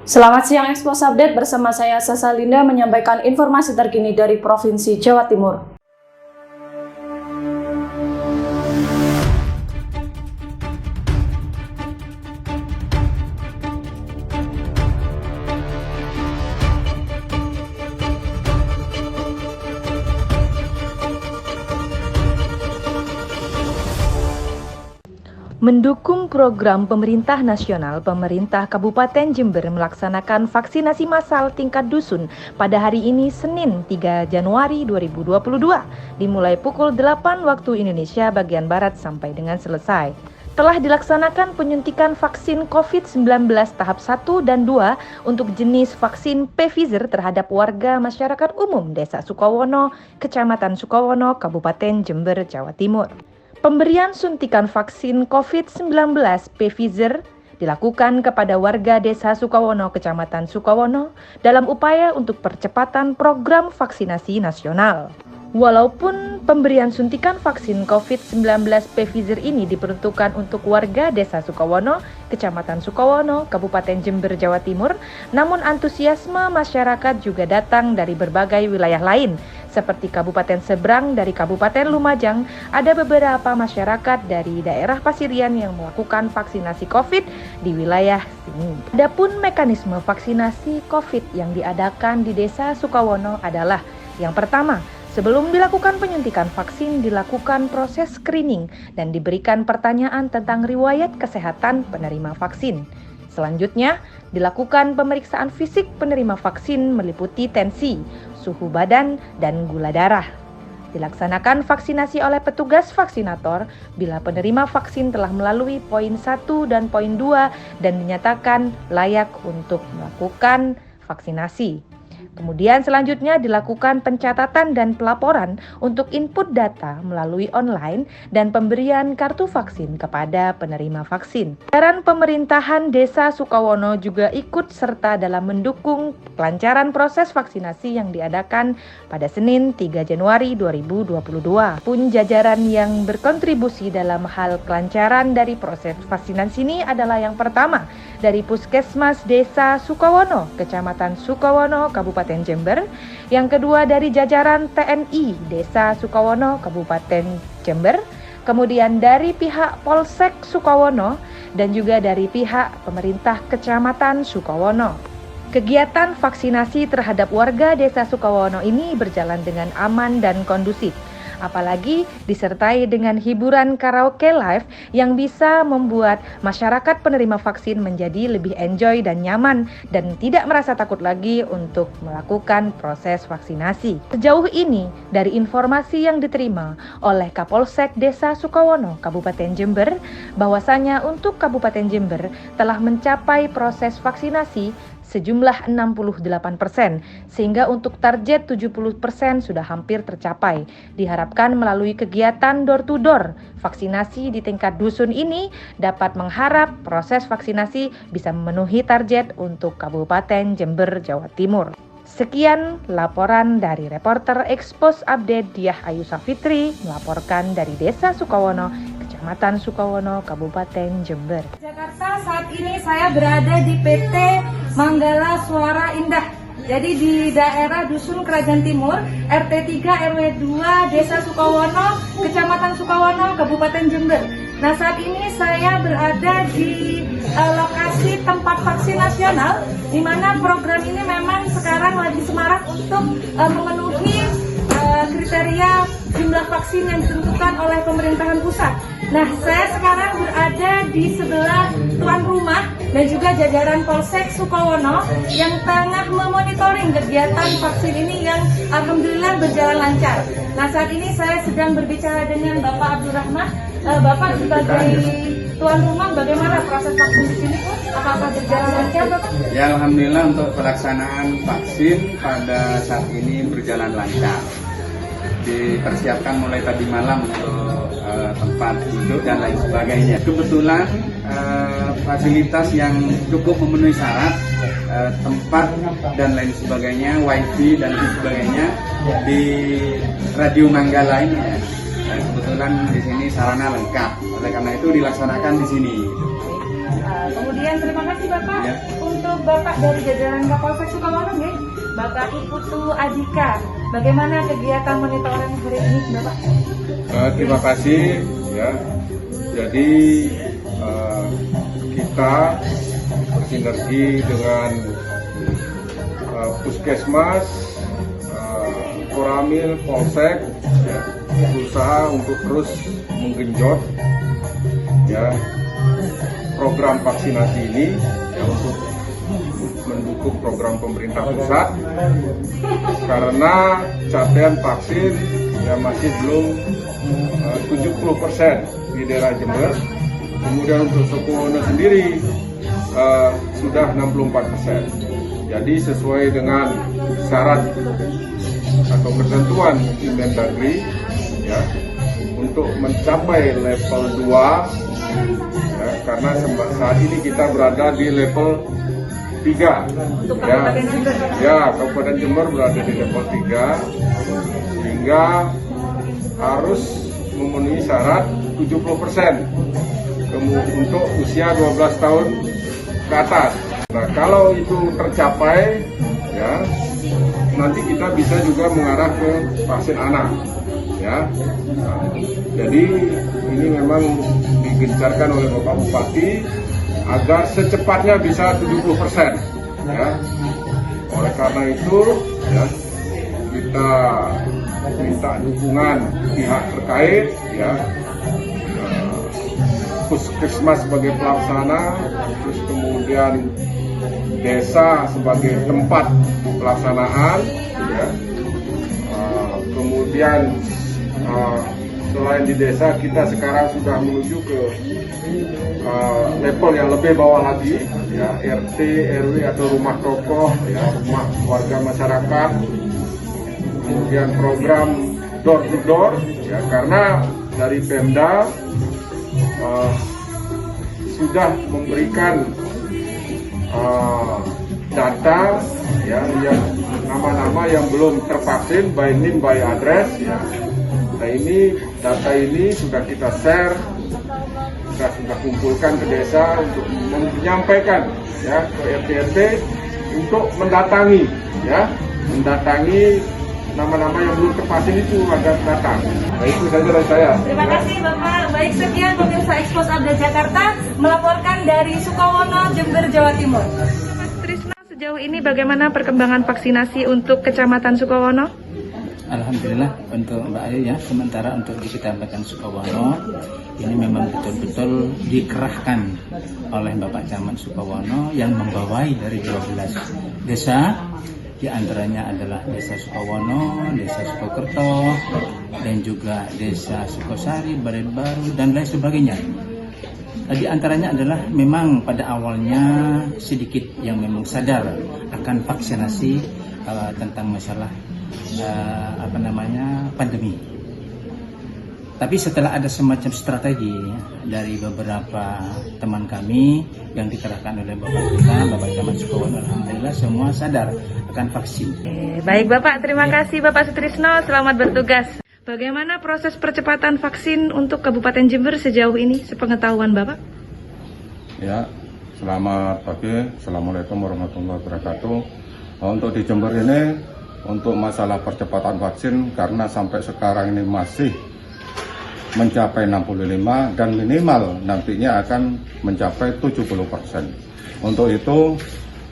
Selamat siang, Expos Update bersama saya Sasa Linda menyampaikan informasi terkini dari Provinsi Jawa Timur. Mendukung program pemerintah nasional, pemerintah Kabupaten Jember melaksanakan vaksinasi massal tingkat dusun pada hari ini Senin 3 Januari 2022 dimulai pukul 8 waktu Indonesia bagian Barat sampai dengan selesai. Telah dilaksanakan penyuntikan vaksin COVID-19 tahap 1 dan 2 untuk jenis vaksin Pfizer terhadap warga masyarakat umum Desa Sukowono, Kecamatan Sukowono, Kabupaten Jember, Jawa Timur. Pemberian suntikan vaksin COVID-19 Pfizer dilakukan kepada warga Desa Sukowono, Kecamatan Sukowono dalam upaya untuk percepatan program vaksinasi nasional. Walaupun pemberian suntikan vaksin COVID-19 Pfizer ini diperuntukkan untuk warga Desa Sukowono, Kecamatan Sukowono, Kabupaten Jember, Jawa Timur, namun antusiasme masyarakat juga datang dari berbagai wilayah lain, seperti Kabupaten Seberang dari Kabupaten Lumajang. Ada beberapa masyarakat dari daerah Pasirian yang melakukan vaksinasi COVID di wilayah sini. Adapun mekanisme vaksinasi COVID yang diadakan di Desa Sukowono adalah yang pertama, sebelum dilakukan penyuntikan vaksin, dilakukan proses screening dan diberikan pertanyaan tentang riwayat kesehatan penerima vaksin. Selanjutnya, dilakukan pemeriksaan fisik penerima vaksin meliputi tensi, suhu badan, dan gula darah. Dilaksanakan vaksinasi oleh petugas vaksinator bila penerima vaksin telah melalui poin 1 dan poin 2 dan dinyatakan layak untuk melakukan vaksinasi. Kemudian selanjutnya dilakukan pencatatan dan pelaporan untuk input data melalui online dan pemberian kartu vaksin kepada penerima vaksin. Jajaran pemerintahan Desa Sukowono juga ikut serta dalam mendukung kelancaran proses vaksinasi yang diadakan pada Senin 3 Januari 2022. Pun jajaran yang berkontribusi dalam hal kelancaran dari proses vaksinasi ini adalah yang pertama dari Puskesmas Desa Sukowono, Kecamatan Sukowono, Kabupaten Jember. Yang kedua dari jajaran TNI Desa Sukowono, Kabupaten Jember. Kemudian dari pihak Polsek Sukowono dan juga dari pihak pemerintah Kecamatan Sukowono. Kegiatan vaksinasi terhadap warga Desa Sukowono ini berjalan dengan aman dan kondusif. Apalagi disertai dengan hiburan karaoke live yang bisa membuat masyarakat penerima vaksin menjadi lebih enjoy dan nyaman dan tidak merasa takut lagi untuk melakukan proses vaksinasi. Sejauh ini, dari informasi yang diterima oleh Kapolsek Desa Sukowono, Kabupaten Jember, bahwasanya untuk Kabupaten Jember telah mencapai proses vaksinasi sejumlah 68%, sehingga untuk target 70% sudah hampir tercapai. Diharapkan melalui kegiatan door-to-door vaksinasi di tingkat dusun ini dapat mengharap proses vaksinasi bisa memenuhi target untuk Kabupaten Jember, Jawa Timur. Sekian laporan dari reporter Expos Update Diah Ayu Safitri melaporkan dari Desa Sukowono, Kecamatan Sukowono, Kabupaten Jember. Jakarta, saat ini saya berada di PT Manggala Suara Indah. Jadi di daerah Dusun Kerajaan Timur, RT 3 RW 2 Desa Sukowono, Kecamatan Sukowono, Kabupaten Jember. Nah, saat ini saya berada di lokasi tempat vaksin nasional, di mana program ini memang sekarang lagi semarak untuk memenuhi kriteria jumlah vaksin yang ditentukan oleh pemerintahan pusat. Nah, saya sekarang berada di sebelah tuan rumah dan juga jajaran Polsek Sukowono yang tengah memonitoring kegiatan vaksin ini yang alhamdulillah berjalan lancar. Nah, saat ini saya sedang berbicara dengan Bapak Abdurrahman. Bapak sebagai tuan rumah, bagaimana proses vaksin di sini? Apakah berjalan lancar, Bapak? Ya, alhamdulillah untuk pelaksanaan vaksin pada saat ini berjalan lancar. Dipersiapkan mulai tadi malam untuk tempat duduk dan lain sebagainya. Kebetulan fasilitas yang cukup memenuhi syarat, tempat dan lain sebagainya, wifi dan lain sebagainya di Radio Manggala ini ya. Kebetulan di sini sarana lengkap, oleh karena itu dilaksanakan di sini. Kemudian terima kasih Bapak untuk untuk Bapak dari jajaran Kapolsek Sukawono nih, Bapak Iputu Adika. Bagaimana kegiatan monitoring hari ini, Bapak? Terima kasih ya. Jadi kita bersinergi dengan Puskesmas, Koramil, Polsek, ya, berusaha untuk terus menggenjot ya program vaksinasi ini ya, untuk mendukung program pemerintah pusat karena capaian vaksin ya masih belum 70% di daerah Jember. Kemudian untuk Sukowono sendiri sudah 64%. Jadi sesuai dengan syarat atau ketentuan Inmendagri ya untuk mencapai level 2 ya, karena saat ini kita berada di level 3 ya, Kabupaten Jember berada di level 3 sehingga harus memenuhi syarat 70% untuk usia 12 tahun ke atas. Nah, kalau itu tercapai ya nanti kita bisa juga mengarah ke vaksin anak ya. Nah, jadi ini memang digencarkan oleh Bapak Bupati agar secepatnya bisa 70% ya. Oleh karena itu ya kita minta dukungan pihak terkait ya, Puskesmas sebagai pelaksana, terus kemudian desa sebagai tempat pelaksanaan ya. Kemudian selain di desa kita sekarang sudah menuju ke level yang lebih bawah lagi ya, RT, RW atau rumah tokoh ya, rumah warga masyarakat. Kemudian program door to door ya, karena dari Pemda sudah memberikan data ya yang nama-nama yang belum tervaksin by name by address ya. Nah ini data ini sudah kita share, sudah kumpulkan ke desa untuk menyampaikan ya ke RT untuk mendatangi nama-nama yang belum tervaksin itu agar datang. Nah itu saja dari saya. Terima kasih Bapak. Baik, sekian pemirsa Expos Update Jakarta melaporkan dari Sukawono, Jember, Jawa Timur. Mas Trisno, sejauh ini bagaimana perkembangan vaksinasi untuk Kecamatan Sukawono? Alhamdulillah untuk Mbak Ayu ya, sementara untuk di Kecamatan Sukawono ini memang betul-betul dikerahkan oleh Bapak Camat Sukawono yang membawai dari 12 desa. Di antaranya adalah Desa Sukawono, Desa Sukokerto, dan juga Desa Sukosari, Baret Baru, dan lain sebagainya. Di antaranya adalah memang pada awalnya sedikit yang memang sadar akan vaksinasi tentang masalah pandemi. Tapi setelah ada semacam strategi dari beberapa teman kami yang dikerahkan oleh Bapak Camat Sukawono, alhamdulillah semua sadar akan vaksin. Baik Bapak, terima kasih Bapak Sutrisno, selamat bertugas. Bagaimana proses percepatan vaksin untuk Kabupaten Jember sejauh ini, sepengetahuan Bapak? Ya, selamat pagi, Assalamualaikum warahmatullahi wabarakatuh. Untuk di Jember ini, untuk masalah percepatan vaksin, karena sampai sekarang ini masih mencapai 65 dan minimal nantinya akan mencapai 70%. Untuk itu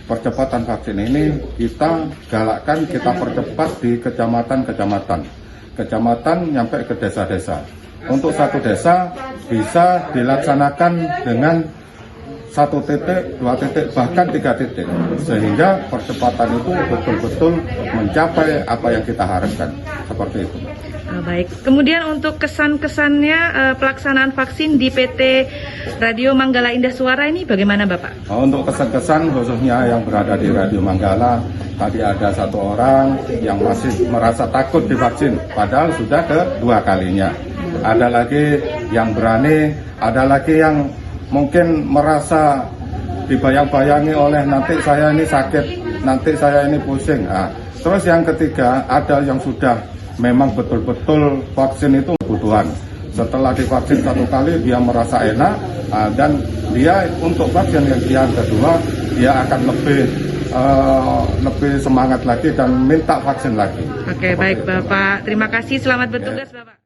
percepatan vaksin ini kita galakkan, kita percepat di kecamatan nyampe ke desa-desa. Untuk satu desa bisa dilaksanakan dengan 1 titik, 2 titik, bahkan 3 titik, sehingga percepatan itu betul-betul mencapai apa yang kita harapkan, seperti itu. Baik, kemudian untuk kesan-kesannya pelaksanaan vaksin di PT Radio Manggala Indah Suara ini bagaimana Bapak? Untuk kesan-kesan khususnya yang berada di Radio Manggala, tadi ada 1 orang yang masih merasa takut divaksin, padahal sudah kedua kalinya. Ada lagi yang berani, ada lagi yang mungkin merasa dibayang-bayangi oleh nanti saya ini sakit, nanti saya ini pusing. Nah, terus yang ketiga ada yang sudah memang betul-betul vaksin itu kebutuhan. Setelah divaksin 1 kali dia merasa enak, dan dia untuk vaksin yang kedua dia akan lebih semangat lagi dan minta vaksin lagi. Oke, baik Bapak. Terima kasih. Selamat bertugas Bapak.